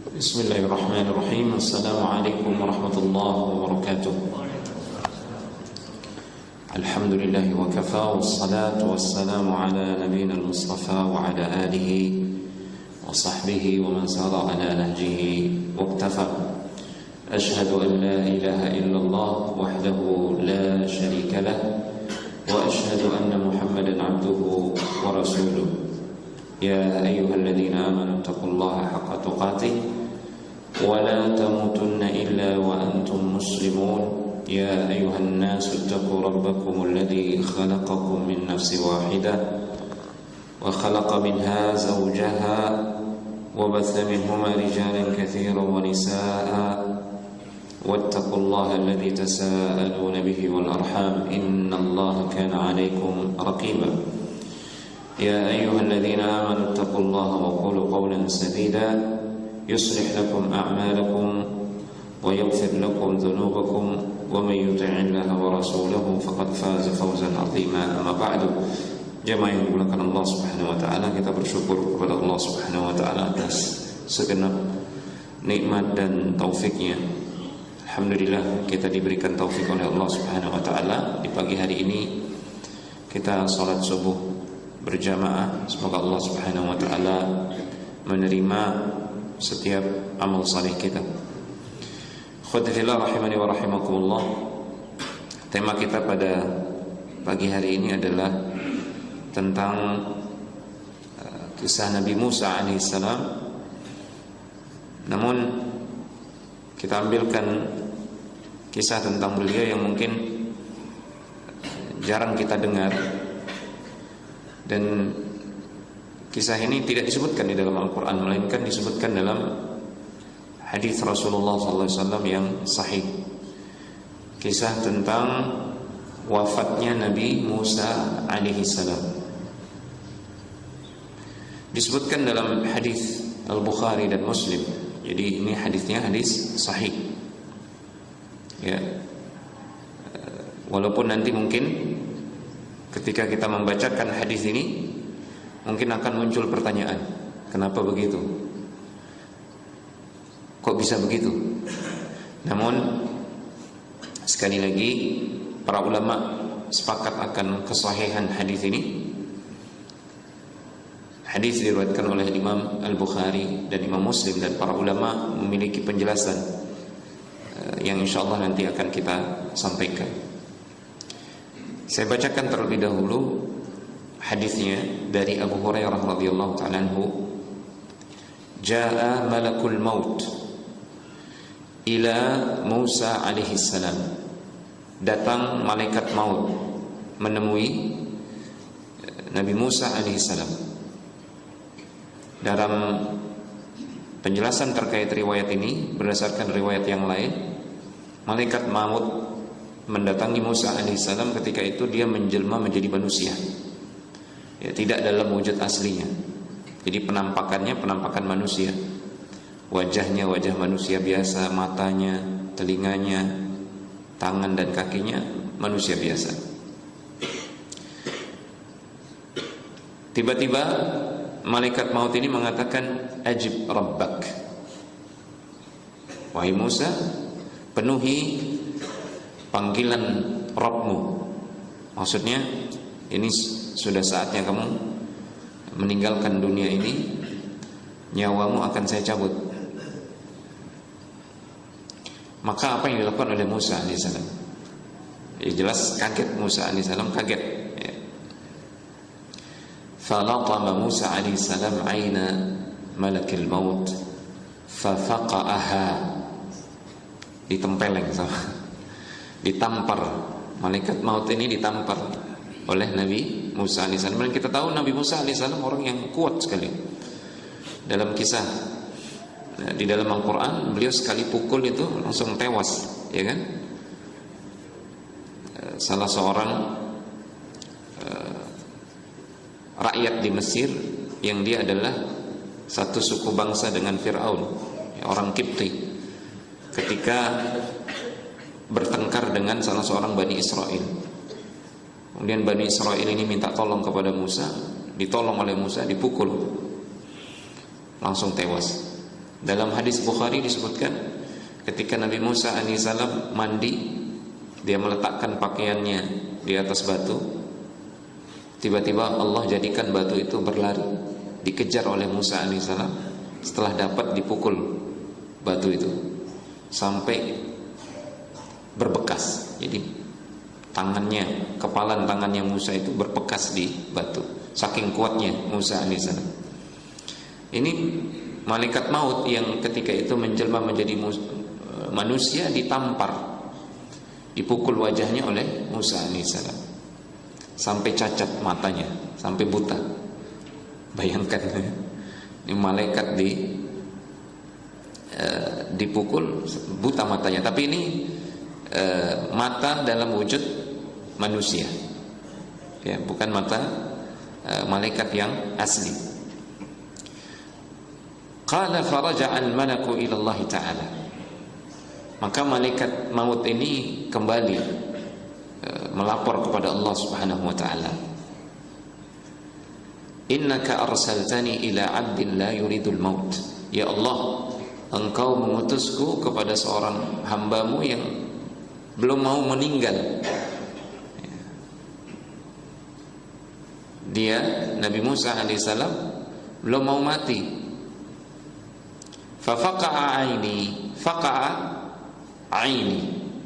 Bismillahirrahmanirrahim. Assalamualaikum warahmatullahi wabarakatuh. Alhamdulillahi wa kafa, wassalatu wassalamu ala nabiyyina al-mustafa wa ala alihi wa sahbihi wa man sara ala nahjihi waqtafa. Ashhadu an la ilaha illallah wahdahu la sharika lah wa ashhadu anna Muhammadan abduhu wa rasuluh. Ya ayyuhalladzina amanu taqullaha haqqa tuqatih wa la tamutunna illa wa antum muslimun. يا أيها الناس اتقوا ربكم الذي خلقكم من نفس واحدة وخلق منها زوجها وبث منهما رجالا كثيرا ونساء واتقوا الله الذي تساءلون به والأرحام إن الله كان عليكم رقيبا. يا أيها الذين آمنوا اتقوا الله وقولوا قولا سديدا يصلح لكم أعمالكم ويغفر لكم ذنوبكم ومن يطع الله ورسوله فقد فاز فوزا عظيما. أما بعد, jemaah yang dimuliakan Allah Subhanahu wa taala, kita bersyukur kepada Allah Subhanahu wa taala atas segenap nikmat dan taufiknya. Alhamdulillah kita diberikan taufik oleh Allah Subhanahu wa taala. Di pagi hari ini kita salat subuh berjamaah. Semoga Allah Subhanahu wa taala menerima setiap amal saleh kita. Khudifillah rahimani wa rahimakumullah. Tema kita pada pagi hari ini adalah tentang kisah Nabi Musa alaihissalam. Namun kita ambilkan kisah tentang beliau yang mungkin jarang kita dengar, dan kisah ini tidak disebutkan di dalam Al-Quran, melainkan disebutkan dalam hadis Rasulullah SAW yang sahih. Kisah tentang wafatnya Nabi Musa alaihissalam disebutkan dalam hadis Al-Bukhari dan Muslim. Jadi ini hadisnya hadis sahih. Ya, walaupun nanti mungkin ketika kita membacakan hadis ini mungkin akan muncul pertanyaan, kenapa begitu? Kok bisa begitu? Namun sekali lagi para ulama sepakat akan kesahihan hadis ini. Hadis diriwayatkan oleh Imam Al-Bukhari dan Imam Muslim, dan para ulama memiliki penjelasan yang insyaallah nanti akan kita sampaikan. Saya bacakan terlebih dahulu hadisnya dari Abu Hurairah radhiyallahu ta'ala anhu. Jaa malakul maut ila Musa alaihi salam. Datang malaikat maut menemui Nabi Musa alaihi salam. Dalam penjelasan terkait riwayat ini, berdasarkan riwayat yang lain, malaikat maut mendatangi Musa alaihi salam ketika itu dia menjelma menjadi manusia. Ya, tidak dalam wujud aslinya. Jadi penampakannya penampakan manusia. Wajahnya wajah manusia biasa, matanya, telinganya, tangan dan kakinya manusia biasa. Tiba-tiba malaikat maut ini mengatakan, ajib rabbak. Wahai Musa, penuhi panggilan Rabbmu. Maksudnya ini sudah saatnya kamu meninggalkan dunia ini, nyawamu akan saya cabut. Maka apa yang dilakukan oleh Musa alaihissalam? Ya, jelas kaget. Musa alaihissalam kaget. Ya. Falatama Musa alaihissalam aina malakil maut fafaqa'aha. Ditempeleng sama, ditampar. Malaikat maut ini ditampar oleh Nabi Musa alaihissalam. Dan kita tahu Nabi Musa alaihissalam orang yang kuat sekali. Dalam kisah di dalam Al-Quran, beliau sekali pukul itu langsung tewas, ya kan? Salah seorang rakyat di Mesir yang dia adalah satu suku bangsa dengan Fir'aun, ya, orang Kipti, ketika bertengkar dengan salah seorang Bani Israel. Kemudian Bani Israel ini minta tolong kepada Musa, ditolong oleh Musa, dipukul, langsung tewas. Dalam hadis Bukhari disebutkan ketika Nabi Musa alaihissalam mandi, dia meletakkan pakaiannya di atas batu. Tiba-tiba Allah jadikan batu itu berlari, dikejar oleh Musa alaihissalam. Setelah dapat dipukul batu itu sampai berbekas. Jadi tangannya, kepalan tangannya Musa itu berbekas di batu. Saking kuatnya Musa alaihissalam. Ini malaikat maut yang ketika itu menjelma menjadi manusia ditampar, dipukul wajahnya oleh Musa alaihissalam sampai cacat matanya, sampai buta. Bayangkan, ini malaikat dipukul buta matanya, tapi ini mata dalam wujud manusia, ya, bukan mata malaikat yang asli. Qala faraja al-malaku ila Allah Ta'ala. Maka malaikat maut ini kembali melapor kepada Allah Subhanahu wa taala. Innaka arsaltani ila 'abdin la yuridul maut. Ya Allah, Engkau mengutusku kepada seorang hamba-Mu yang belum mau meninggal. Dia, Nabi Musa alaihissalam, belum mau mati. Faqa'a aini.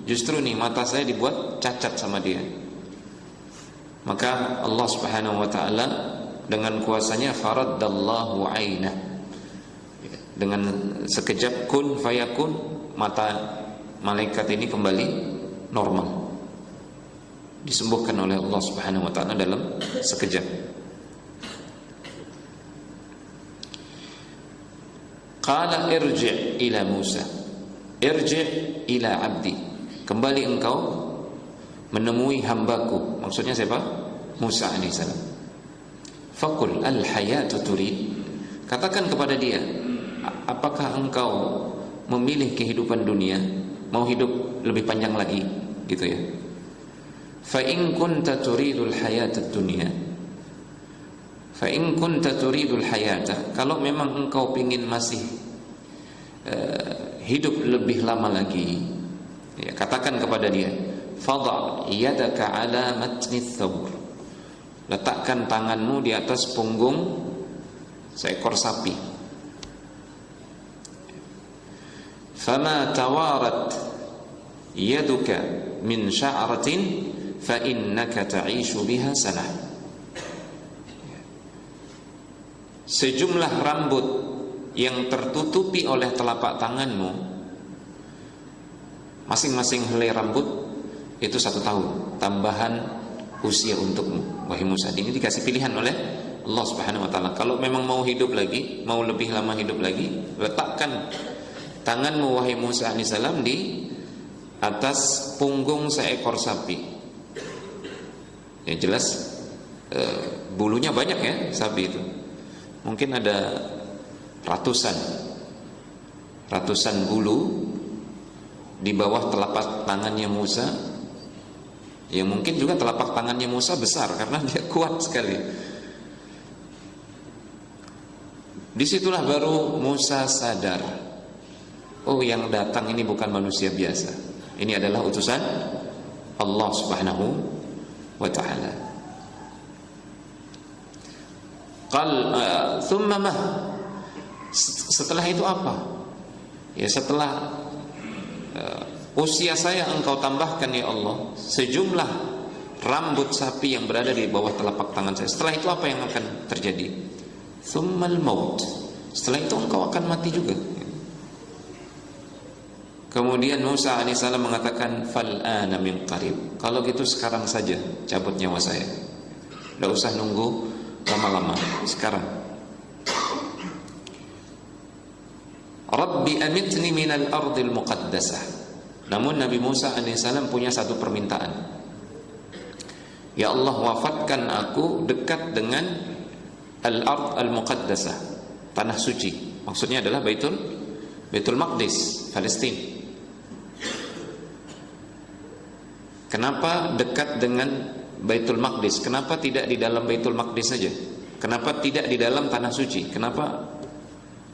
Justru nih mata saya dibuat cacat sama dia. Maka Allah Subhanahu wa taala dengan kuasanya faraddallahu ainah. Dengan sekejap kun fayakun, mata malaikat ini kembali normal. Disembuhkan oleh Allah Subhanahu wa taala dalam sekejap. Qala irji' ila Musa. Irji' ila 'abdi. Kembali engkau menemui hambaku. Maksudnya siapa? Musa alaihissalam. Faqul al-hayatu turid. Katakan kepada dia, apakah engkau memilih kehidupan dunia, mau hidup lebih panjang lagi, gitu ya. Fa in kunta turidul hayatad dunya. Fa in kunta turidul hayata. Kalau memang engkau ingin masih hidup lebih lama lagi, ya, katakan kepada dia, fadha yadaka ala matni thawr. Letakkan tanganmu di atas punggung seekor sapi. Fama tawarat yaduka min sya'ratin fa innaka ta'ishu biha sanah. Sejumlah rambut yang tertutupi oleh telapak tanganmu, masing-masing helai rambut itu 1 tahun tambahan usia untukmu, wahai Musa. Ini dikasih pilihan oleh Allah Subhanahu wa taala. Kalau memang mau hidup lagi, mau lebih lama hidup lagi, letakkan tanganmu wahai Musa alaihissalam di atas punggung seekor sapi. Ya jelas bulunya banyak ya sapi itu. Mungkin ada ratusan bulu di bawah telapak tangannya Musa. Ya mungkin juga telapak tangannya Musa besar karena dia kuat sekali. Disitulah baru Musa sadar, oh yang datang ini bukan manusia biasa, ini adalah utusan Allah Subhanahu wa ta'ala. Thumma mah, setelah itu apa? Ya setelah usia saya engkau tambahkan ya Allah sejumlah rambut sapi yang berada di bawah telapak tangan saya. Setelah itu apa yang akan terjadi? Thummal maut. Setelah itu engkau akan mati juga. Kemudian Musa alaihissalam mengatakan fal'ana min qarib. Kalau gitu sekarang saja cabut nyawa saya. Tidak usah nunggu lama-lama, sekarang. Rabbi amitni minal ardil muqaddasah. Namun Nabi Musa alaihissalam punya satu permintaan. Ya Allah, wafatkan aku dekat dengan al-ard al-muqaddasah, tanah suci. Maksudnya adalah Baitul Maqdis, Palestina. Kenapa dekat dengan Baitul Maqdis? Kenapa tidak di dalam Baitul Maqdis saja? Kenapa tidak di dalam tanah suci? Kenapa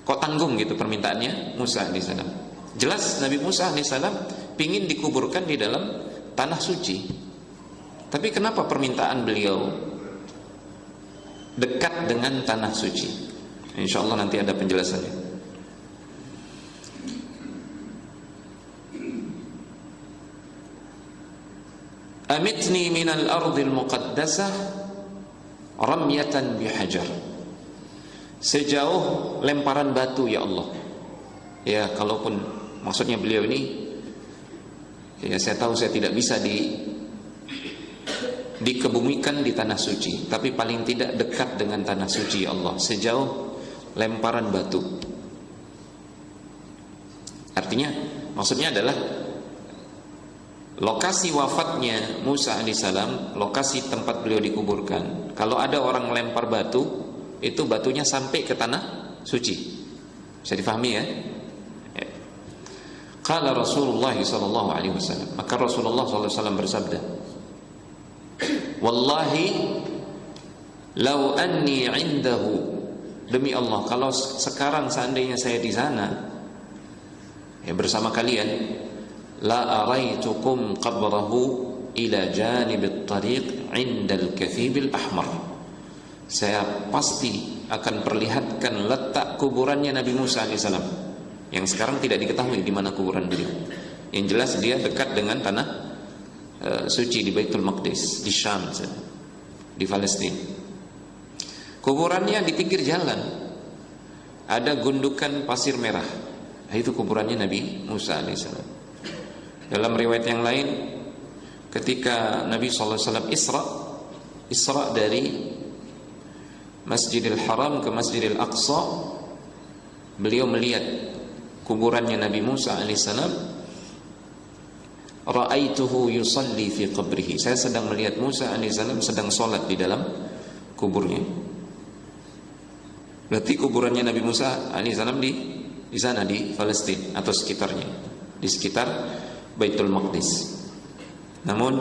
Kok tanggung gitu permintaannya Musa alaihissalam? Jelas Nabi Musa alaihissalam pingin dikuburkan di dalam tanah suci. Tapi kenapa permintaan beliau dekat dengan tanah suci? Insya Allah nanti ada penjelasannya. Amitni minal ardil muqaddasah ramyatan bihajar. Sejauh lemparan batu ya Allah. Ya, kalaupun maksudnya beliau ini, ya saya tahu saya tidak bisa dikebumikan di tanah suci, tapi paling tidak dekat dengan tanah suci ya Allah, sejauh lemparan batu. Artinya, maksudnya adalah lokasi wafatnya Musa alaihissalam, lokasi tempat beliau dikuburkan. Kalau ada orang melempar batu, itu batunya sampai ke tanah suci. Bisa difahami ya? Qala Rasulullah sallallahu alaihi wasallam, maka Rasulullah sallallahu alaihi wasallam bersabda, "Wallahi law anni 'indahu." Demi Allah, kalau sekarang seandainya saya di sana ya bersama kalian, la araitukum qabrahu ila janibit tariq 'inda al-kathib al-ahmar. Saya pasti akan perlihatkan letak kuburannya Nabi Musa alaihissalam, yang sekarang tidak diketahui di mana kuburan beliau. Yang jelas dia dekat dengan tanah suci di Baitul Maqdis, di Syam, di Palestina. Kuburannya di pinggir jalan, ada gundukan pasir merah. Itu kuburannya Nabi Musa alaihissalam. Dalam riwayat yang lain, ketika Nabi SAW Isra dari Masjidil Haram ke Masjidil Aqsa, beliau melihat kuburannya Nabi Musa alaihissalam. Ra'aituhu yusalli fi qabrihi. Saya sedang melihat Musa alaihissalam sedang sholat di dalam kuburnya. Berarti kuburannya Nabi Musa alaihissalam di sana, di Palestina atau sekitarnya, di sekitar Baitul Maqdis. Namun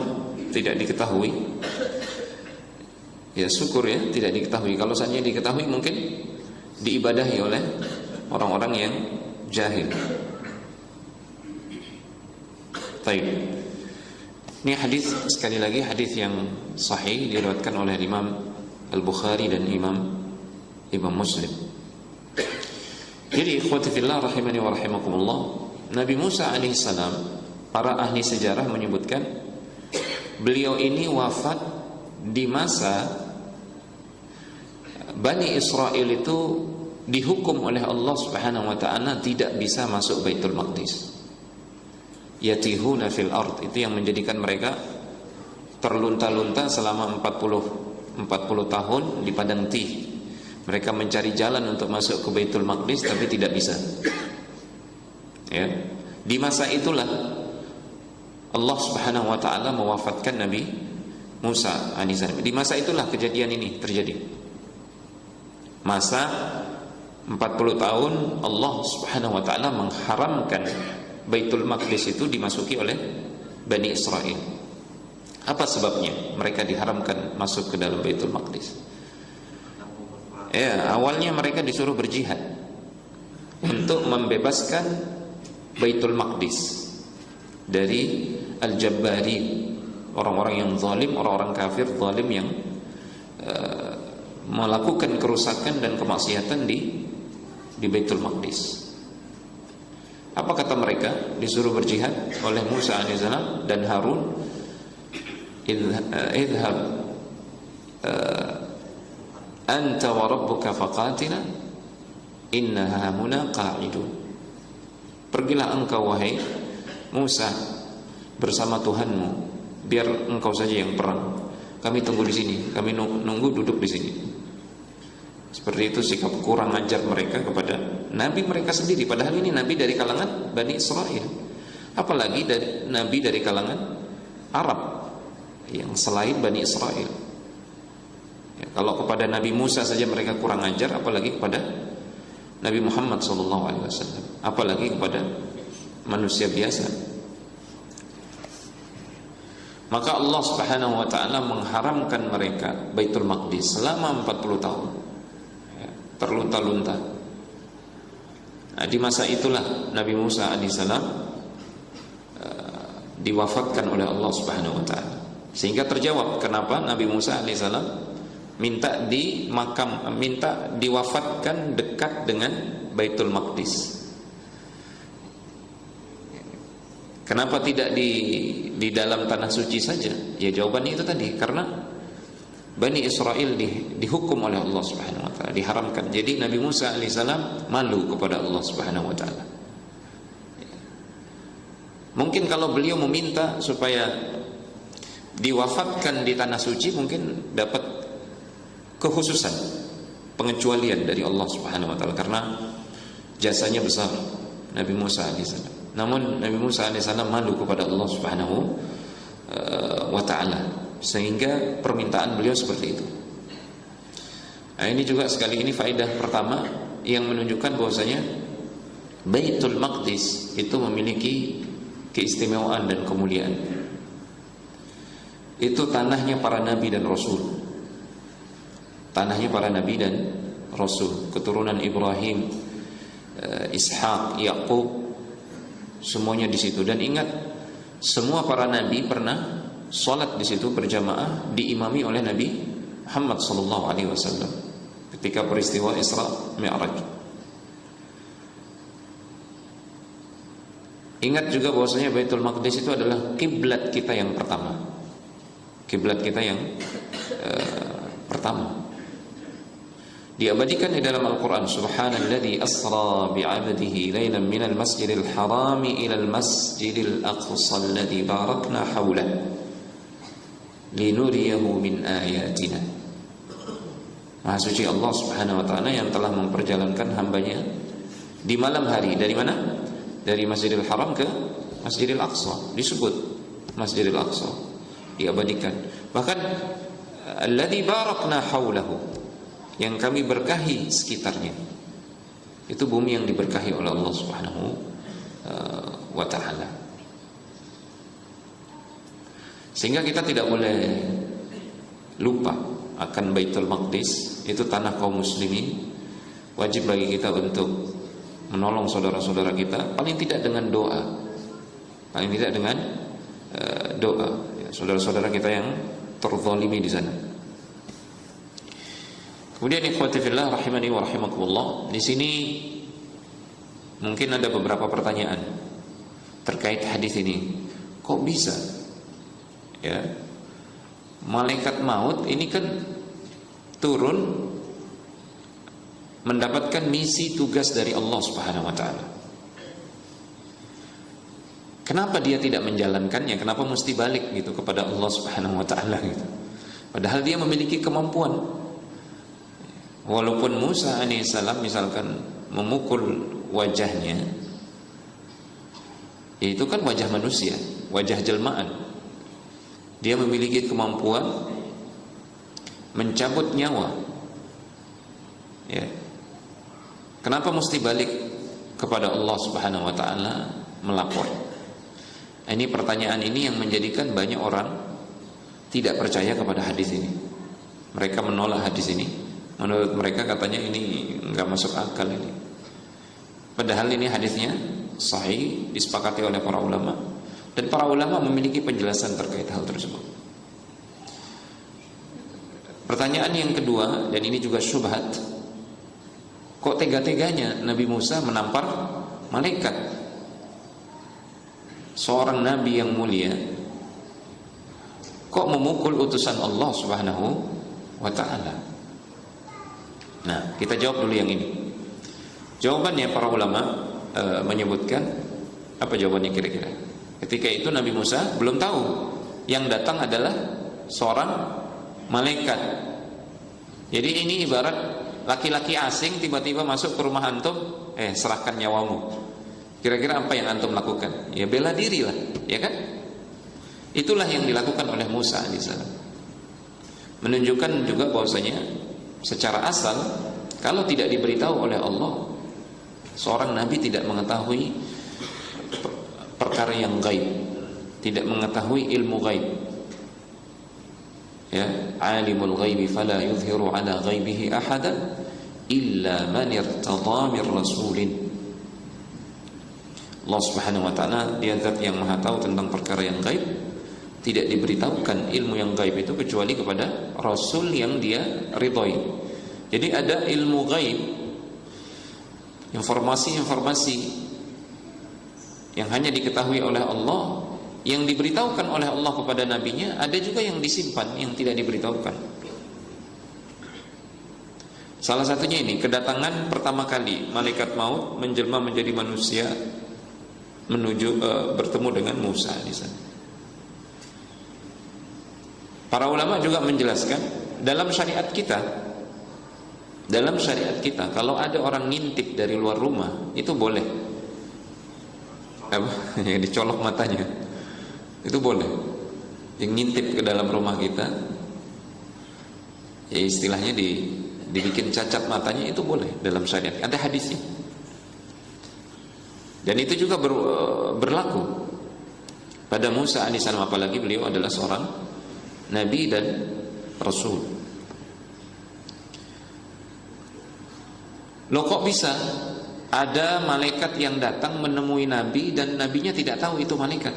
tidak diketahui. Ya syukur ya, tidak diketahui. Kalau saja diketahui mungkin diibadahi oleh orang-orang yang jahil. Baik. Ini hadis, sekali lagi hadis yang sahih, diriwayatkan oleh Imam Al-Bukhari dan Imam Muslim. Jadi ikhwati fillah rahimani wa rahimakumullah, Nabi Musa alaihissalam, para ahli sejarah menyebutkan beliau ini wafat di masa Bani Israel itu dihukum oleh Allah Subhanahu wa taala tidak bisa masuk Baitul Maqdis. Yatihuna fil ard, itu yang menjadikan mereka terlunta-lunta selama 40 tahun di padang tih. Mereka mencari jalan untuk masuk ke Baitul Maqdis tapi tidak bisa. Ya. Di masa itulah Allah Subhanahu wa taala mewafatkan Nabi Musa alaihissalam. Di masa itulah kejadian ini terjadi. Masa 40 tahun Allah Subhanahu wa taala mengharamkan Baitul Maqdis itu dimasuki oleh Bani Israel. Apa sebabnya mereka diharamkan masuk ke dalam Baitul Maqdis? Ya, awalnya mereka disuruh berjihad untuk membebaskan Baitul Maqdis dari Al-Jabbari, orang-orang yang zalim, orang-orang kafir zalim yang melakukan kerusakan dan kemaksiatan di Baitul Maqdis. Apa kata mereka? Disuruh berjihad oleh Musa alaihissalam dan Harun, idhab anta wa rabbuka faqatila inna hahuna qa'idun. Pergilah engkau wahai Musa bersama Tuhanmu, biar engkau saja yang perang. Kami tunggu di sini, kami nunggu duduk di sini. Seperti itu sikap kurang ajar mereka kepada nabi mereka sendiri. Padahal ini nabi dari kalangan Bani Israel, apalagi nabi dari kalangan Arab yang selain Bani Israel. Ya, kalau kepada Nabi Musa saja mereka kurang ajar, apalagi kepada Nabi Muhammad SAW, apalagi kepada manusia biasa. Maka Allah Subhanahu wa taala mengharamkan mereka Baitul Maqdis selama 40 tahun. Ya, terlunta-lunta. Nah, di masa itulah Nabi Musa alaihissalam diwafatkan oleh Allah Subhanahu wa taala. Sehingga terjawab kenapa Nabi Musa alaihissalam minta diwafatkan dekat dengan Baitul Maqdis. Kenapa tidak di dalam tanah suci saja? Ya jawabannya itu tadi, karena Bani Israel dihukum oleh Allah Subhanahu wa taala, diharamkan. Jadi Nabi Musa alaihissalam malu kepada Allah Subhanahu wa taala. Mungkin kalau beliau meminta supaya diwafatkan di tanah suci, mungkin dapat kekhususan, pengecualian dari Allah Subhanahu wa taala, karena jasanya besar Nabi Musa alaihissalam. Namun Nabi Musa alaihissalam malu kepada Allah Subhanahu wa taala, sehingga permintaan beliau seperti itu. Nah, ini juga sekali ini faedah pertama yang menunjukkan bahwasanya Baitul Maqdis itu memiliki keistimewaan dan kemuliaan. Itu tanahnya para nabi dan rasul. Tanahnya para nabi dan rasul, keturunan Ibrahim, Ishak, Yakub, semuanya di situ. Dan ingat, semua para nabi pernah salat di situ berjamaah, diimami oleh Nabi Muhammad sallallahu alaihi wasallam ketika peristiwa Isra Mi'raj. Ingat juga bahwasanya Baitul Maqdis itu adalah kiblat kita yang pertama. Kiblat kita yang pertama. Diabadikan di dalam Al-Qur'an, subhanalladzi asra bi'abdihi lailan minal masjidil harami ilal masjidil aqsa alladzi barakna haulah linuriyahu min ayatina. Maha suci Allah Subhanahu wa taala yang telah memperjalankan hambanya di malam hari. Dari mana? Dari Masjidil Haram ke Masjidil Aqsa. Disebut Masjidil Aqsa, diabadikan. Bahkan alladzi barakna haulahu, yang kami berkahi sekitarnya. Itu bumi yang diberkahi oleh Allah Subhanahu wa taala. Sehingga kita tidak boleh lupa akan Baitul Maqdis. Itu tanah kaum muslimin. Wajib bagi kita untuk menolong saudara-saudara kita, paling tidak dengan doa, paling tidak dengan doa, ya, saudara-saudara kita yang terzalimi di sana. Kemudian ikhwati fillah rahimani wa rahimakumullah, di sini mungkin ada beberapa pertanyaan terkait hadis ini. Kok bisa ya malaikat maut ini kan turun mendapatkan misi tugas dari Allah Subhanahu wa taala. Kenapa dia tidak menjalankannya? Kenapa mesti balik gitu kepada Allah Subhanahu wa taala gitu? Padahal dia memiliki kemampuan. Walaupun Musa alaihissalam misalkan memukul wajahnya, itu kan wajah manusia, wajah jelmaan. Dia memiliki kemampuan mencabut nyawa. Ya. Kenapa mesti balik kepada Allah Subhanahu wa taala melapor? Ini pertanyaan ini yang menjadikan banyak orang tidak percaya kepada hadis ini. Mereka menolak hadis ini. Menurut mereka katanya ini enggak masuk akal ini. Padahal ini hadisnya sahih, disepakati oleh para ulama, dan para ulama memiliki penjelasan terkait hal tersebut. Pertanyaan yang kedua, dan ini juga syubhat, kok tega-teganya Nabi Musa menampar malaikat? Seorang nabi yang mulia kok memukul utusan Allah Subhanahu wa taala? Nah, kita jawab dulu yang ini. Jawabannya para ulama menyebutkan, apa jawabannya kira-kira? Ketika itu Nabi Musa belum tahu yang datang adalah seorang malaikat. Jadi ini ibarat laki-laki asing tiba-tiba masuk ke rumah antum, serahkan nyawamu. Kira-kira apa yang antum lakukan? Ya bela diri lah, ya kan? Itulah yang dilakukan oleh Musa alaihissalam. Menunjukkan juga bahwasanya secara asal kalau tidak diberitahu oleh Allah, seorang nabi tidak mengetahui perkara yang gaib, tidak mengetahui ilmu gaib. Ya, alimul ghaibi fala yuzhiru ala ghaibihi ahadan illa man irtada min rasulin. Allah Subhanahu wa taala dia zat yang maha tahu tentang perkara yang gaib. Tidak diberitahukan ilmu yang gaib itu kecuali kepada rasul yang dia ridhoi. Jadi ada ilmu gaib, informasi-informasi yang hanya diketahui oleh Allah, yang diberitahukan oleh Allah kepada nabinya. Ada juga yang disimpan, yang tidak diberitahukan. Salah satunya ini, kedatangan pertama kali malaikat maut menjelma menjadi manusia menuju bertemu dengan Musa di sana. Para ulama juga menjelaskan dalam syariat kita kalau ada orang ngintip dari luar rumah itu boleh. Yang dicolok matanya itu boleh. Yang ngintip ke dalam rumah kita, ya istilahnya dibikin cacat matanya, itu boleh dalam syariat. Ada hadisnya. Dan itu juga berlaku pada Musa alaihissalam, apalagi beliau adalah seorang nabi dan rasul. Loh, kok bisa ada malaikat yang datang menemui nabi dan nabinya tidak tahu itu malaikat?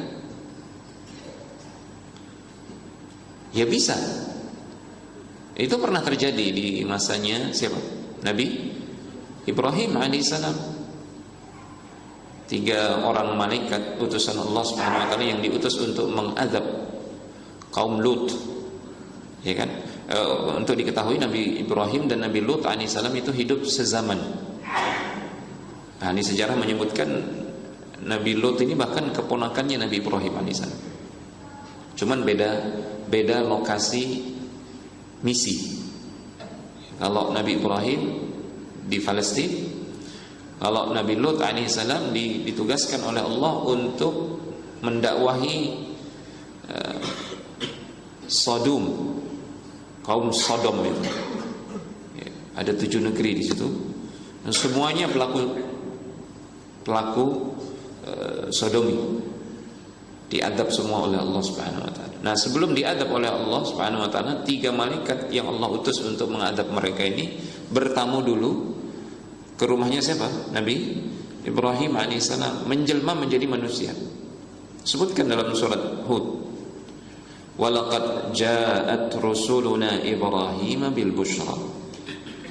Ya bisa. Itu pernah terjadi di masanya siapa? Nabi Ibrahim alaihissalam. 3 orang malaikat utusan Allah Subhanahu wa taala yang diutus untuk mengadab kaum Lut, ya kan? Untuk diketahui Nabi Ibrahim dan Nabi Lut alaihissalam itu hidup sezaman. Nah, ini sejarah menyebutkan Nabi Lut ini bahkan keponakannya Nabi Ibrahim alaihissalam. Cuman beda lokasi misi. Kalau Nabi Ibrahim di Palestina, kalau Nabi Lut alaihissalam ditugaskan oleh Allah untuk mendakwahi Sodom, kaum Sodom itu. Ya, ada 7 negeri di situ. Dan semuanya pelaku sodomi. Diadab semua oleh Allah Subhanahu wa taala. Nah, sebelum diadab oleh Allah Subhanahu wa taala, 3 malaikat yang Allah utus untuk mengadab mereka ini bertamu dulu ke rumahnya siapa? Nabi Ibrahim alaihissalam, menjelma menjadi manusia. Sebutkan dalam surat Hud. Walaqad ja'at rusuluna Ibrahim bil busyra.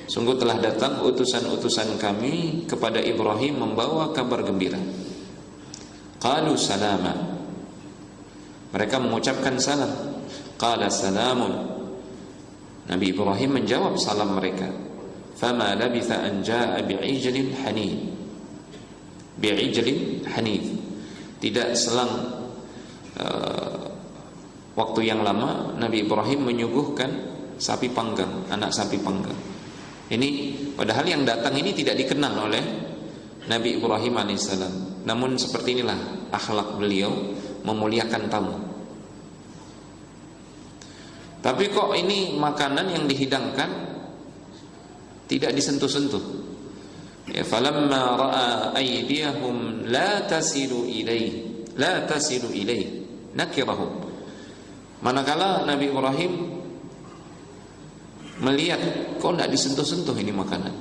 Sungguh telah datang utusan-utusan kami kepada Ibrahim membawa kabar gembira. Qalu salama. Mereka mengucapkan salam. Qala salamun. Nabi Ibrahim menjawab salam mereka. Fama labitha an jaa bi'ijlin hanif. Bi'ijlin hanif. Tidak selang waktu yang lama Nabi Ibrahim menyuguhkan sapi panggang, anak sapi panggang. Ini padahal yang datang ini tidak dikenal oleh Nabi Ibrahim alaihissalam. Namun seperti inilah akhlak beliau, memuliakan tamu. Tapi kok ini makanan yang dihidangkan tidak disentuh-sentuh. Ya, falamma ra'a aydiyahum la tasilu ilaihi nakirahum. Manakala Nabi Ibrahim melihat kok tidak disentuh-sentuh ini makanan,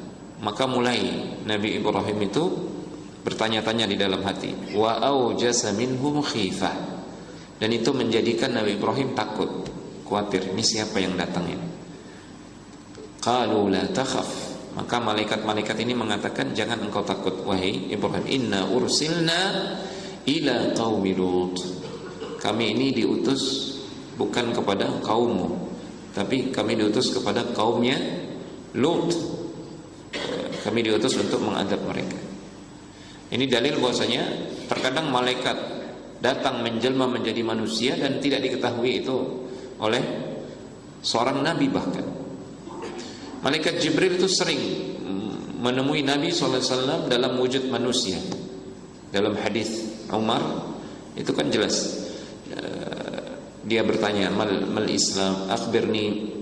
maka mulai Nabi Ibrahim itu bertanya-tanya di dalam hati. Wa aujasa minhum khifah. Dan itu menjadikan Nabi Ibrahim takut, khawatir, ini siapa yang datang ini? Qalu la takhaf. Maka malaikat-malaikat ini mengatakan, jangan engkau takut wahai Ibrahim. Inna ursilna ila qaumi Lut. Kami ini diutus bukan kepada kaummu, tapi kami diutus kepada kaumnya Lut. Kami diutus untuk mengadab mereka. Ini dalil bahwasanya terkadang malaikat datang menjelma menjadi manusia dan tidak diketahui itu oleh seorang nabi. Bahkan malaikat Jibril itu sering menemui Nabi SAW dalam wujud manusia. Dalam hadis Umar itu kan jelas, dia bertanya, mal Islam, akhbirni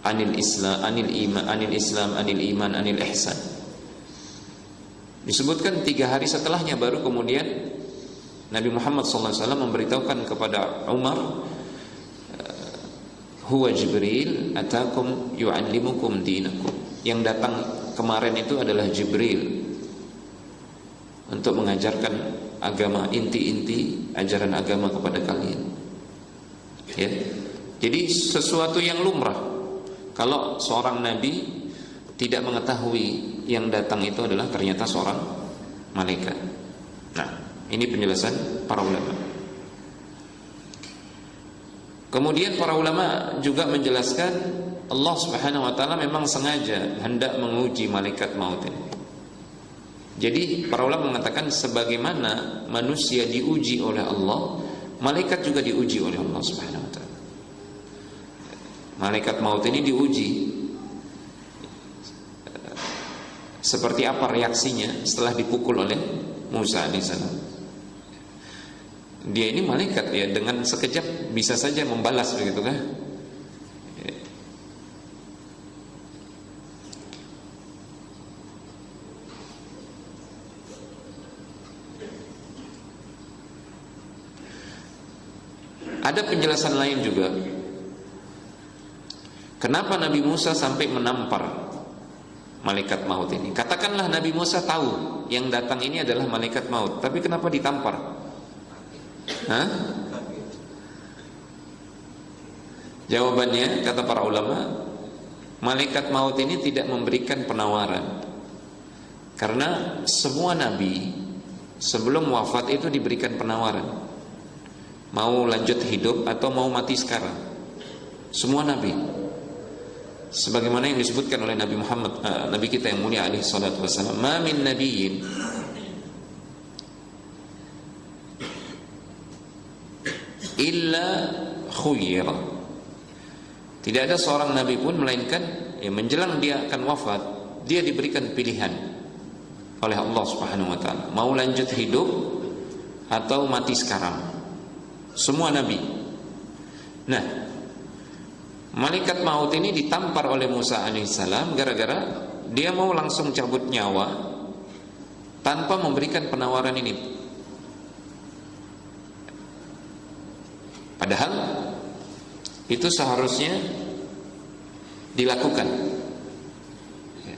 anil Islam, anil iman, anil Islam, anil iman, anil ihsan. Disebutkan 3 hari setelahnya baru kemudian Nabi Muhammad SAW memberitahukan kepada Umar, huwa Jibril atakum yu'allimukum dinakum. Yang datang kemarin itu adalah Jibril untuk mengajarkan agama, inti-inti ajaran agama kepada kalian. Ya. Jadi sesuatu yang lumrah kalau seorang nabi tidak mengetahui yang datang itu adalah ternyata seorang malaikat. Nah, ini penjelasan para ulama. Kemudian para ulama juga menjelaskan Allah Subhanahu wa taala memang sengaja hendak menguji malaikat maut ini. Jadi para ulama mengatakan sebagaimana manusia diuji oleh Allah, malaikat juga diuji oleh Allah Subhanahu wa taala. Malaikat maut ini diuji seperti apa reaksinya setelah dipukul oleh Musa alaihissalam. Dia ini malaikat ya, dengan sekejap bisa saja membalas begitu kan? Ada penjelasan lain juga. Kenapa Nabi Musa sampai menampar malaikat maut ini? Katakanlah Nabi Musa tahu yang datang ini adalah malaikat maut, tapi kenapa ditampar? Hah? Jawabannya kata para ulama, malaikat maut ini tidak memberikan penawaran. Karena semua nabi sebelum wafat itu diberikan penawaran. Mau lanjut hidup atau mau mati sekarang. Semua nabi. Sebagaimana yang disebutkan oleh Nabi Muhammad, Nabi kita yang mulia alaihi salatu wassalam, ma min nabiyyin illa khuyyira. Tidak ada seorang nabi pun melainkan ya, menjelang dia akan wafat, dia diberikan pilihan oleh Allah Subhanahu wa taala, mau lanjut hidup atau mati sekarang. Semua nabi. Nah, malaikat maut ini ditampar oleh Musa alaihissalam gara-gara dia mau langsung cabut nyawa tanpa memberikan penawaran ini. Padahal itu seharusnya dilakukan.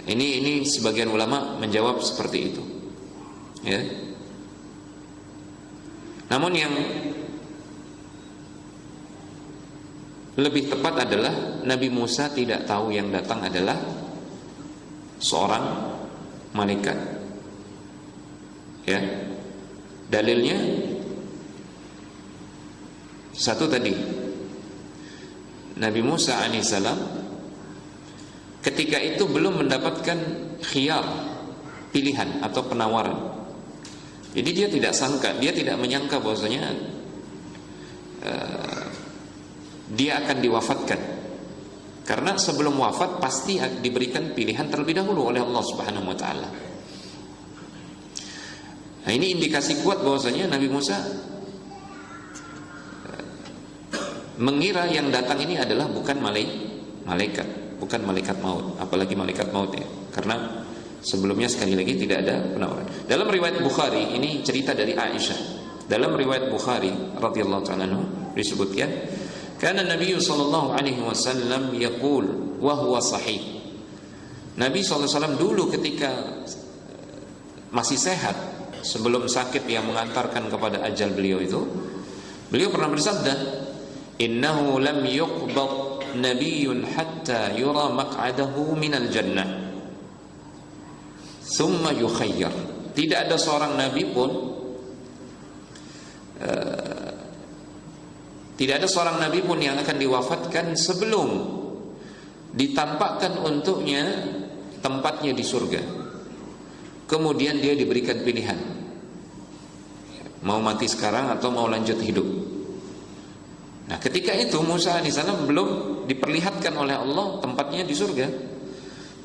Ini sebagian ulama menjawab seperti itu. Ya. Namun yang lebih tepat adalah Nabi Musa tidak tahu yang datang adalah seorang malaikat. Ya. Dalilnya satu tadi, Nabi Musa alaihissalam ketika itu belum mendapatkan khiyar, pilihan atau penawaran. Jadi dia tidak sangka, dia tidak menyangka bahwasanya dia akan diwafatkan. Karena sebelum wafat pasti diberikan pilihan terlebih dahulu oleh Allah Subhanahu wa taala. Nah, ini indikasi kuat bahwasanya Nabi Musa mengira yang datang ini adalah bukan malaikat, bukan malaikat maut, apalagi malaikat maut ya. Karena sebelumnya sekali lagi tidak ada penawaran. Dalam riwayat Bukhari, ini cerita dari Aisyah. Dalam riwayat Bukhari radhiyallahu ta'ala anhu disebutkan, kana Nabi sallallahu alaihi wasallam yaqul wa huwa sahih. Nabi sallallahu alaihi wasallam dulu ketika masih sehat, sebelum sakit yang mengantarkan kepada ajal beliau itu, beliau pernah bersabda, innahu lam yuqbad nabiyyun hatta yura maq'adahu minal jannah thumma yukhayyar. Tidak ada seorang nabi pun tidak ada seorang nabi pun yang akan diwafatkan sebelum ditampakkan untuknya tempatnya di surga. Kemudian dia diberikan pilihan, mau mati sekarang atau mau lanjut hidup. Nah, ketika itu Musa alaihissalam belum diperlihatkan oleh Allah tempatnya di surga,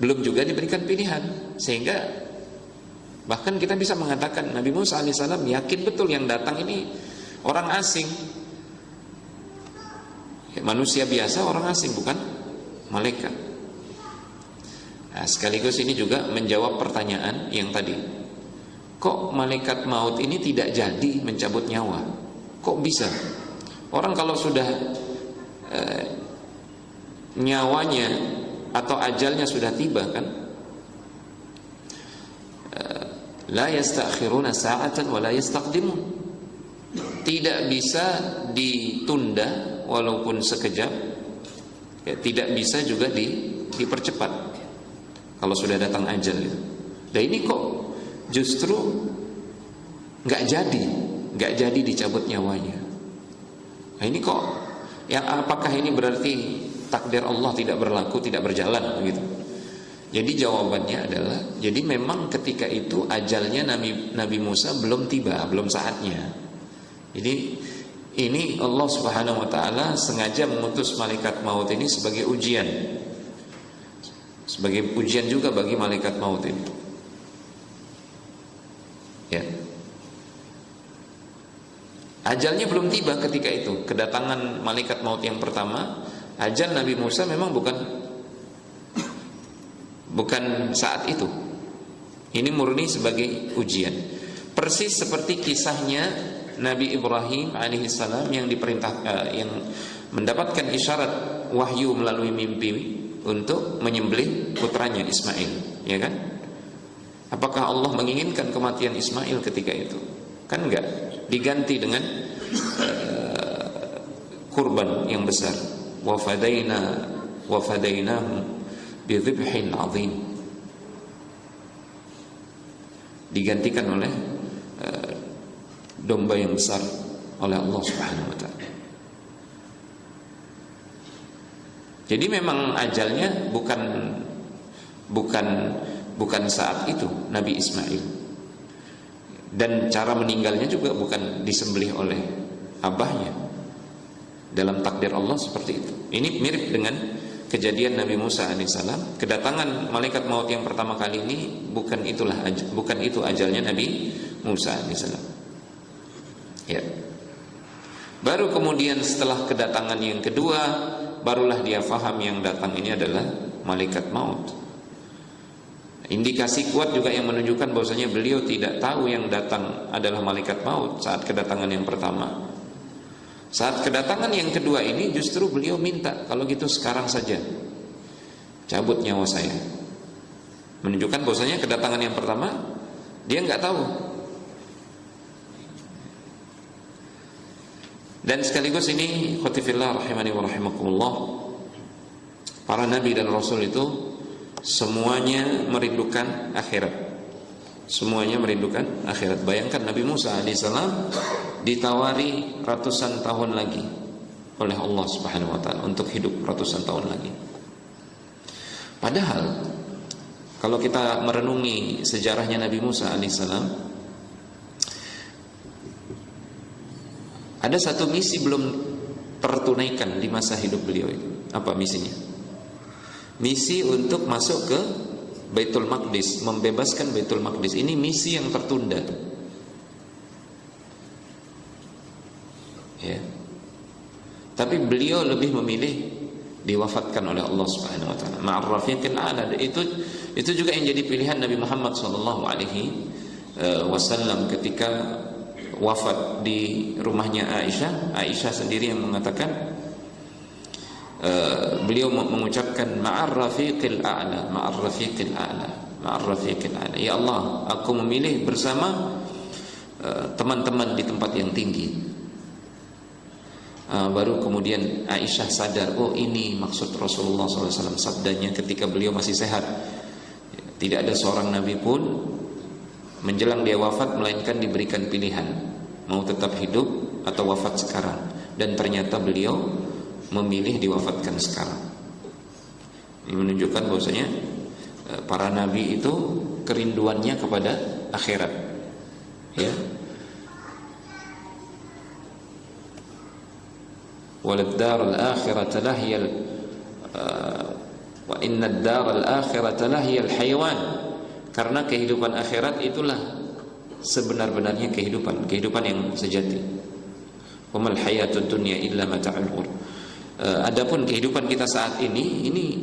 belum juga diberikan pilihan, sehingga bahkan kita bisa mengatakan Nabi Musa alaihissalam yakin betul yang datang ini orang asing, manusia biasa, orang asing, bukan malaikat. Nah, sekaligus ini juga menjawab pertanyaan yang tadi, kok malaikat maut ini tidak jadi mencabut nyawa? Kok bisa? Orang kalau sudah nyawanya atau ajalnya sudah tiba kan, La yastakhiruna sa'atan wa la yastaqdimun. Tidak bisa ditunda walaupun sekejap, ya, tidak bisa juga dipercepat kalau sudah datang ajal itu. Dan ini kok justru nggak jadi dicabut nyawanya. Nah ini kok, yang apakah ini berarti takdir Allah tidak berlaku, tidak berjalan gitu? Jadi jawabannya adalah, jadi memang ketika itu ajalnya Nabi Musa belum tiba, belum saatnya. Jadi ini Allah Subhanahu wa taala sengaja mengutus malaikat maut ini sebagai ujian. Sebagai ujian juga bagi malaikat maut ini. Ya. Ajalnya belum tiba ketika itu. Kedatangan malaikat maut yang pertama, ajal Nabi Musa memang bukan saat itu. Ini murni sebagai ujian. Persis seperti kisahnya Nabi Ibrahim alaihissalam yang yang mendapatkan isyarat wahyu melalui mimpi untuk menyembelih putranya Ismail, ya kan? Apakah Allah menginginkan kematian Ismail ketika itu? Kan enggak. Diganti dengan kurban yang besar. Wa fadainahu bi dzibhin 'adzim. Digantikan oleh domba yang besar oleh Allah Subhanahu wa taala. Jadi memang ajalnya bukan saat itu Nabi Ismail. Dan cara meninggalnya juga bukan disembelih oleh abahnya. Dalam takdir Allah seperti itu. Ini mirip dengan kejadian Nabi Musa alaihissalam. Kedatangan malaikat maut yang pertama kali ini bukan itu ajalnya Nabi Musa alaihissalam. Ya. Baru kemudian setelah kedatangan yang kedua, barulah dia faham yang datang ini adalah malaikat maut. Indikasi kuat juga yang menunjukkan bahwasanya beliau tidak tahu yang datang adalah malaikat maut saat kedatangan yang pertama. Saat kedatangan yang kedua ini justru beliau minta, kalau gitu sekarang saja cabut nyawa saya. Menunjukkan bahwasanya kedatangan yang pertama dia nggak tahu. Dan sekaligus ini khotifillah rahimani wa rahimakumullah, para nabi dan rasul itu semuanya merindukan akhirat. Semuanya merindukan akhirat. Bayangkan Nabi Musa alaihissalam ditawari ratusan tahun lagi oleh Allah Subhanahu wa taala untuk hidup ratusan tahun lagi. Padahal kalau kita merenungi sejarahnya Nabi Musa alaihissalam, ada satu misi belum tertunaikan di masa hidup beliau itu. Apa misinya? Misi untuk masuk ke Baitul Maqdis, membebaskan Baitul Maqdis. Ini misi yang tertunda. Ya. Tapi beliau lebih memilih diwafatkan oleh Allah Subhanahu wa taala. Ma'ar rafiqil a'la. Itu juga yang jadi pilihan Nabi Muhammad sallallahu alaihi wasallam ketika wafat di rumahnya Aisyah. Aisyah sendiri yang mengatakan, beliau mengucapkan ma'ar rafiqil a'la, ma'ar rafiqil a'la, ma'ar rafiqil a'la. Ya Allah, aku memilih bersama teman-teman di tempat yang tinggi. Baru kemudian Aisyah sadar, oh ini maksud Rasulullah SAW sabdanya ketika beliau masih sehat. Tidak ada seorang nabi pun menjelang dia wafat melainkan diberikan pilihan, mau tetap hidup atau wafat sekarang. Dan ternyata beliau memilih diwafatkan sekarang. Ini menunjukkan bahwasanya para nabi itu kerinduannya kepada akhirat. Ya. Walad daral akhirata lahiyal wa innad daral akhirata lahiyal hayawan. Karena kehidupan akhirat itulah sebenar-benarnya kehidupan yang sejati. Wa mal hayatud dunya illa mata'ul ghurur. Adapun kehidupan kita saat ini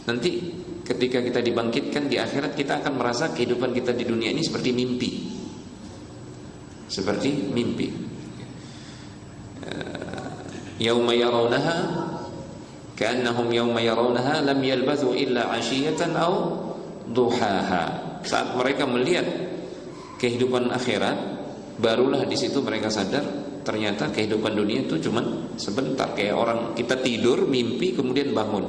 nanti ketika kita dibangkitkan di akhirat, kita akan merasa kehidupan kita di dunia ini seperti mimpi. Seperti mimpi. Yauma yarawnaha ka'annahum yauma yarawnaha lam yalbathu illa 'ashiyatan aw duhaha. Saat mereka melihat kehidupan akhirat, barulah di situ mereka sadar ternyata kehidupan dunia itu cuman sebentar, kayak orang kita tidur, mimpi, kemudian bangun.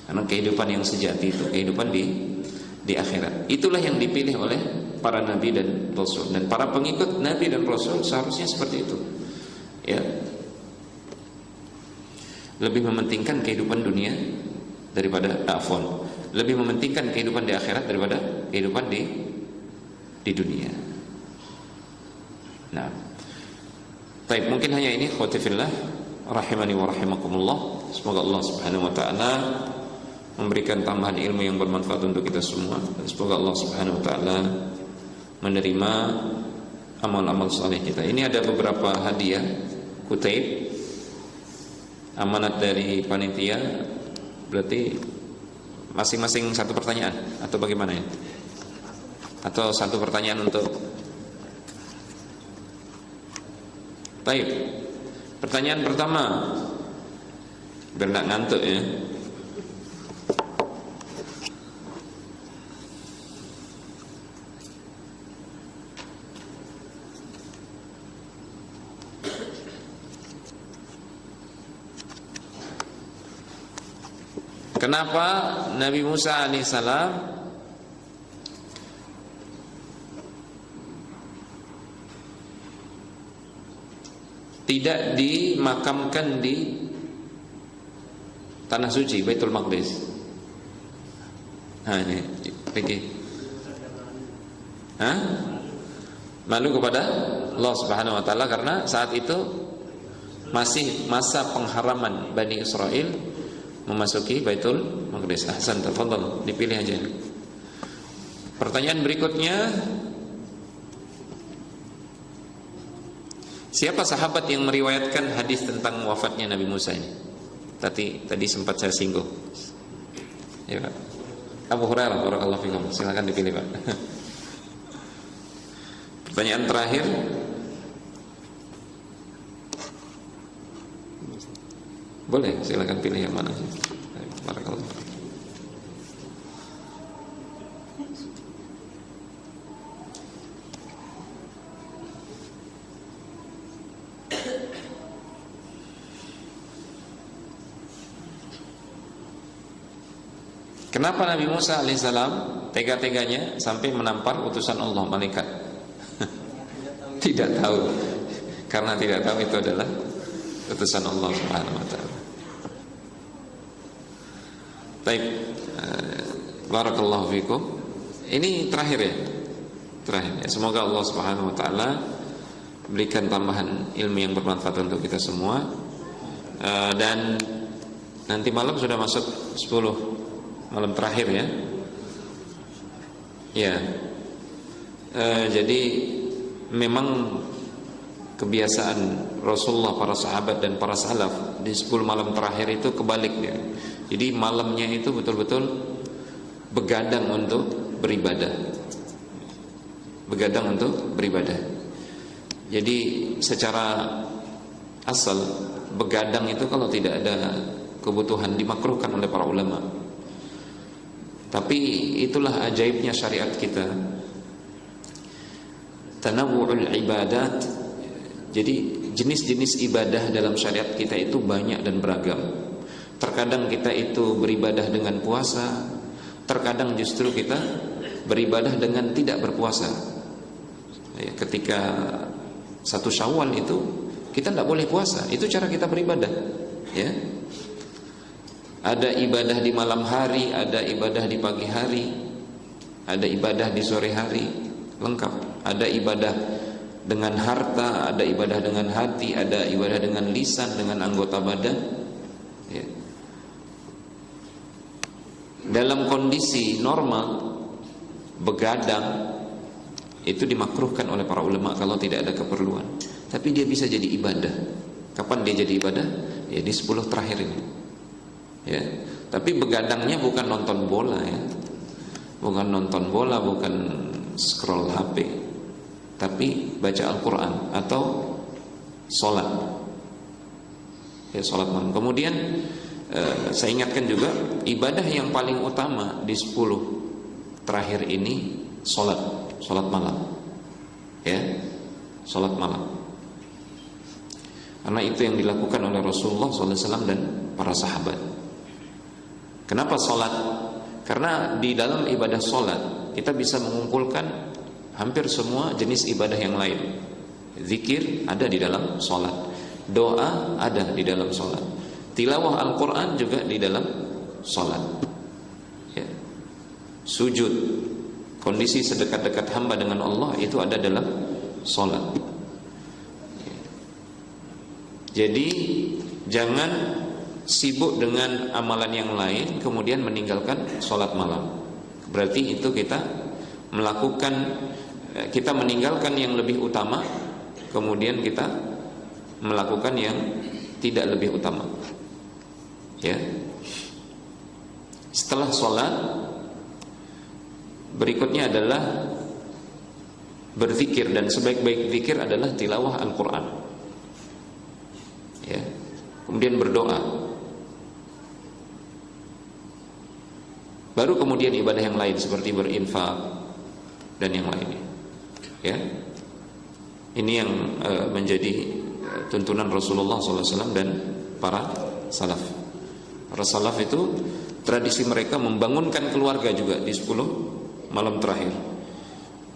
Karena kehidupan yang sejati itu kehidupan di akhirat. Itulah yang dipilih oleh para nabi dan rasul, dan para pengikut nabi dan rasul seharusnya seperti itu. Ya. Lebih mementingkan kehidupan dunia daripada lebih mementingkan kehidupan di akhirat daripada kehidupan di dunia. Nah, baik, mungkin hanya ini khotifillah rahimani wa rahimakumullah. Semoga Allah Subhanahu wa taala memberikan tambahan ilmu yang bermanfaat untuk kita semua, dan semoga Allah Subhanahu wa taala menerima amal-amal saleh kita. Ini ada beberapa hadiah kutaib amanat dari panitia. Berarti masing-masing satu pertanyaan atau bagaimana ya? Atau satu pertanyaan untuk baik. Pertanyaan pertama, biar nggak ngantuk ya. Kenapa Nabi Musa alaihissalam tidak dimakamkan di tanah suci Baitul Maqdis? Nah ini Ricky. Malu kepada Allah Subhanahu wa taala karena saat itu masih masa pengharaman Bani Israel memasuki Baitul Maqdis. Ahsan, tafadhal, dipilih aja. Pertanyaan berikutnya, siapa sahabat yang meriwayatkan hadis tentang wafatnya Nabi Musa ini? Tadi sempat saya singgung. Ya, Pak. Abu Hurairah, barakallahu fikum. Silakan dipilih, Pak. Pertanyaan terakhir, boleh, silakan pilih yang mana. Barakallahu. Kenapa Nabi Musa alaihissalam tega-teganya sampai menampar utusan Allah, malaikat? Tidak tahu. Karena tidak tahu itu adalah utusan Allah Subhanahu wa taala. Baik, barakallahu fikum. Ini terakhir ya. Terakhir ya. Semoga Allah Subhanahu wa taala berikan tambahan ilmu yang bermanfaat untuk kita semua. Dan nanti malam sudah masuk 10 malam terakhir ya. Ya. Jadi memang kebiasaan Rasulullah, para sahabat dan para salaf di 10 malam terakhir itu kebalik dia. Jadi malamnya itu betul-betul begadang untuk beribadah. Begadang untuk beribadah. Jadi secara asal begadang itu kalau tidak ada kebutuhan dimakruhkan oleh para ulama. Tapi itulah ajaibnya syariat kita. Tanawwu'ul ibadat. Jadi jenis-jenis ibadah dalam syariat kita itu banyak dan beragam. Terkadang kita itu beribadah dengan puasa, terkadang justru kita beribadah dengan tidak berpuasa. Ketika 1 Syawal itu kita tidak boleh puasa, itu cara kita beribadah. Ya, ada ibadah di malam hari, ada ibadah di pagi hari, ada ibadah di sore hari, lengkap. Ada ibadah dengan harta, ada ibadah dengan hati, ada ibadah dengan lisan, dengan anggota badan. Ya. Dalam kondisi normal begadang itu dimakruhkan oleh para ulama kalau tidak ada keperluan. Tapi dia bisa jadi ibadah. Kapan dia jadi ibadah? Ya di 10 terakhir ini. Ya. Tapi begadangnya bukan nonton bola ya. Bukan nonton bola, bukan scroll HP. Tapi baca Al-Quran atau sholat. Ya, sholat malam. Kemudian saya ingatkan juga ibadah yang paling utama di 10 terakhir ini sholat. sholat malam. Ya, sholat malam. Karena itu yang dilakukan oleh Rasulullah SAW dan para sahabat. Kenapa sholat? Karena di dalam ibadah sholat kita bisa mengumpulkan hampir semua jenis ibadah yang lain. Zikir ada di dalam sholat, doa ada di dalam sholat, tilawah Al-Quran juga di dalam sholat, ya. Sujud, kondisi sedekat-dekat hamba dengan Allah itu ada dalam sholat. Jadi jangan sibuk dengan amalan yang lain kemudian meninggalkan sholat malam. Berarti itu kita meninggalkan yang lebih utama, kemudian kita melakukan yang tidak lebih utama. Ya. Setelah sholat, berikutnya adalah berzikir, dan sebaik-baik zikir adalah tilawah Al-Quran. Ya. Kemudian berdoa. Baru kemudian ibadah yang lain seperti berinfak dan yang lainnya. Ya. Ini yang menjadi tuntunan Rasulullah SAW dan para salaf. Para salaf itu tradisi mereka membangunkan keluarga juga di 10 malam terakhir.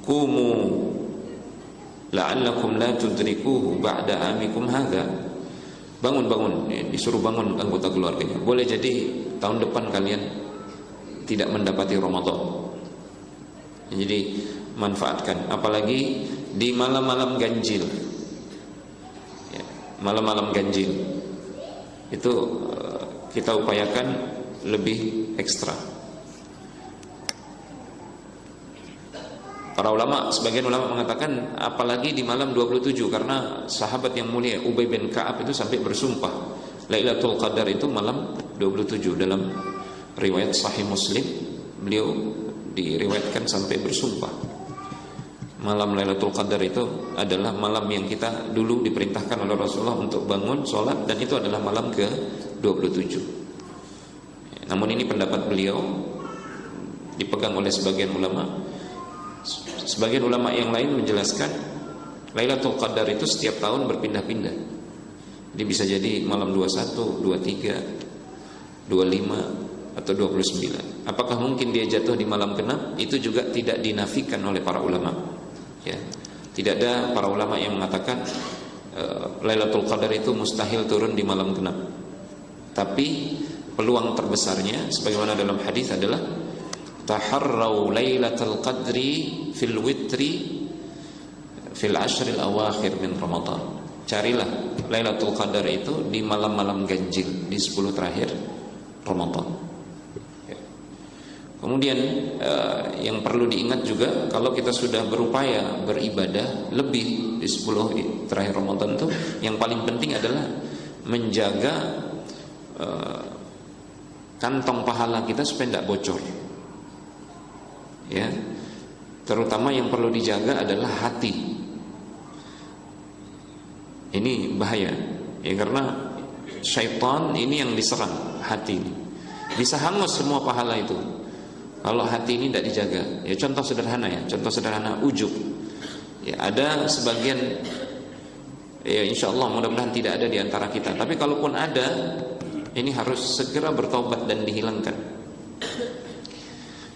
Qumu la'allakum la tudrikuhu ba'da amikum hadza. Bangun, disuruh bangun anggota keluarganya. Boleh jadi tahun depan kalian tidak mendapati Ramadan. Jadi manfaatkan, apalagi di malam-malam ganjil. Ya, malam-malam ganjil itu kita upayakan lebih ekstra. Para ulama, sebagian ulama mengatakan apalagi di malam 27, karena sahabat yang mulia Ubay bin Ka'ab itu sampai bersumpah Lailatul Qadar itu malam 27. Dalam riwayat Sahih Muslim beliau diriwayatkan sampai bersumpah malam Lailatul Qadar itu adalah malam yang kita dulu diperintahkan oleh Rasulullah untuk bangun sholat, dan itu adalah malam ke-27. Namun ini pendapat beliau dipegang oleh sebagian ulama. Sebagian ulama yang lain menjelaskan Lailatul Qadar itu setiap tahun berpindah-pindah. Jadi bisa jadi malam 21, 23, 25 atau 29. Apakah mungkin dia jatuh di malam ke-6? Itu juga tidak dinafikan oleh para ulama. Ya. Tidak ada para ulama yang mengatakan Lailatul Qadar itu mustahil turun di malam ke-6. Tapi peluang terbesarnya sebagaimana dalam hadis adalah taharrau lailatul qadri fil witri fil ashril awakhir min Ramadan. Carilah Lailatul Qadar itu di malam-malam ganjil, di 10 terakhir Ramadan. Kemudian yang perlu diingat juga, kalau kita sudah berupaya beribadah lebih di 10 terakhir Ramadan itu, yang paling penting adalah menjaga kantong pahala kita supaya tidak bocor. Ya, terutama yang perlu dijaga adalah hati. Ini bahaya, ya, karena syaitan ini yang diserang hati ini. Bisa hangus semua pahala itu kalau hati ini tidak dijaga. Ya, contoh sederhana, ujub. Ya, ada sebagian, ya insya Allah mudah-mudahan tidak ada di antara kita. Tapi kalaupun ada, ini harus segera bertobat dan dihilangkan.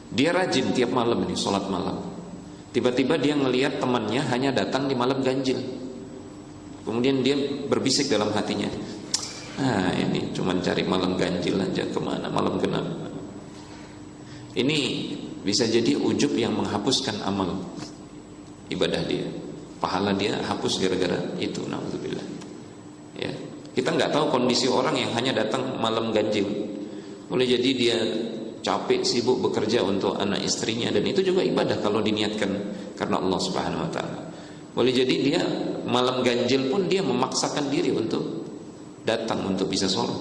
Dia rajin tiap malam ini sholat malam. Tiba-tiba dia ngelihat temannya hanya datang di malam ganjil. Kemudian dia berbisik dalam hatinya, ini cuma cari malam ganjil aja, kemana malam genap. Ini bisa jadi ujub yang menghapuskan amal ibadah dia. Pahala dia hapus gara-gara itu, na'udzubillah. Ya, kita nggak tahu kondisi orang yang hanya datang malam ganjil. Boleh jadi dia capek, sibuk bekerja untuk anak istrinya, dan itu juga ibadah kalau diniatkan karena Allah Subhanahu wa taala. Boleh jadi dia malam ganjil pun dia memaksakan diri untuk datang untuk bisa sholat.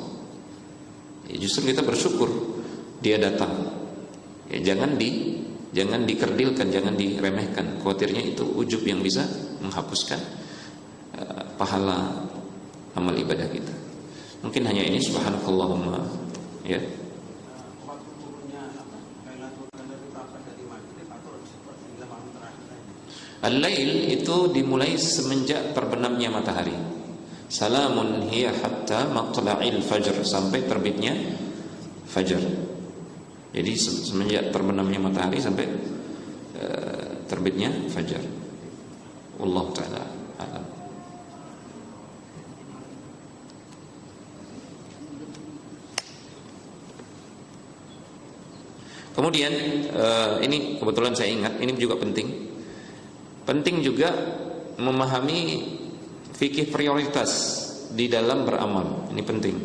Ya, justru kita bersyukur dia datang. Ya, jangan dikerdilkan, jangan diremehkan. Khawatirnya itu ujub yang bisa menghapuskan pahala amal ibadah kita. Mungkin hanya ini. Subhanakallahumma, ya. Al-lail itu dimulai semenjak terbenamnya matahari. Salamun hiya hatta matla'il fajr, sampai terbitnya fajar. Jadi semenjak terbenamnya matahari sampai terbitnya fajar. Wallahu ta'ala a'lam. Kemudian ini kebetulan saya ingat, ini juga penting. Penting juga memahami fikih prioritas di dalam beramal. Ini penting.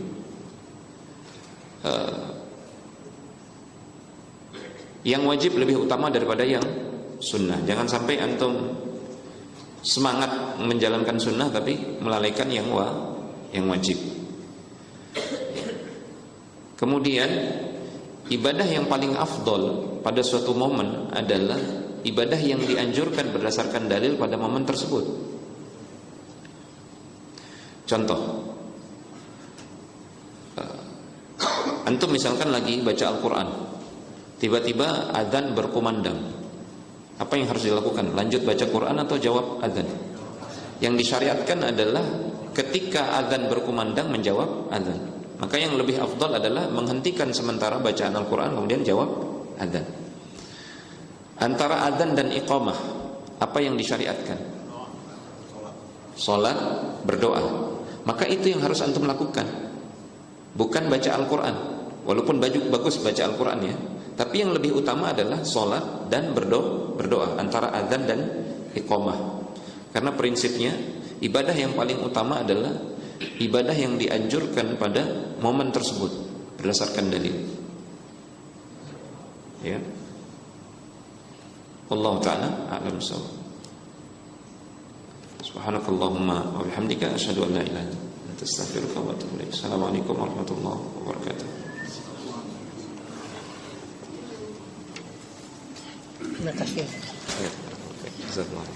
Yang wajib lebih utama daripada yang sunnah. Jangan sampai antum semangat menjalankan sunnah tapi melalaikan yang wajib. Kemudian ibadah yang paling afdol pada suatu momen adalah ibadah yang dianjurkan berdasarkan dalil pada momen tersebut. Contoh, antum misalkan lagi baca Al-Quran, tiba-tiba adzan berkumandang. Apa yang harus dilakukan? Lanjut baca Quran atau jawab adzan? Yang disyariatkan adalah ketika adzan berkumandang menjawab adzan. Maka yang lebih afdal adalah menghentikan sementara bacaan Al-Quran kemudian jawab adzan. Antara adzan dan iqamah, apa yang disyariatkan? Salat, berdoa. Maka itu yang harus antum lakukan, bukan baca Al-Quran. Walaupun bagus baca Al-Quran ya, tapi yang lebih utama adalah salat dan berdoa antara adzan dan iqamah. Karena prinsipnya ibadah yang paling utama adalah ibadah yang dianjurkan pada momen tersebut berdasarkan dalil. Ya. Allah Ta'ala a'lam bissawab. Subhanakallahumma wa bihamdika asyhadu an la ilaha illa anta astaghfiruka wa atubu ilaik. Assalamualaikum warahmatullahi wabarakatuh. Terima kasih. Ya. Jazakallah.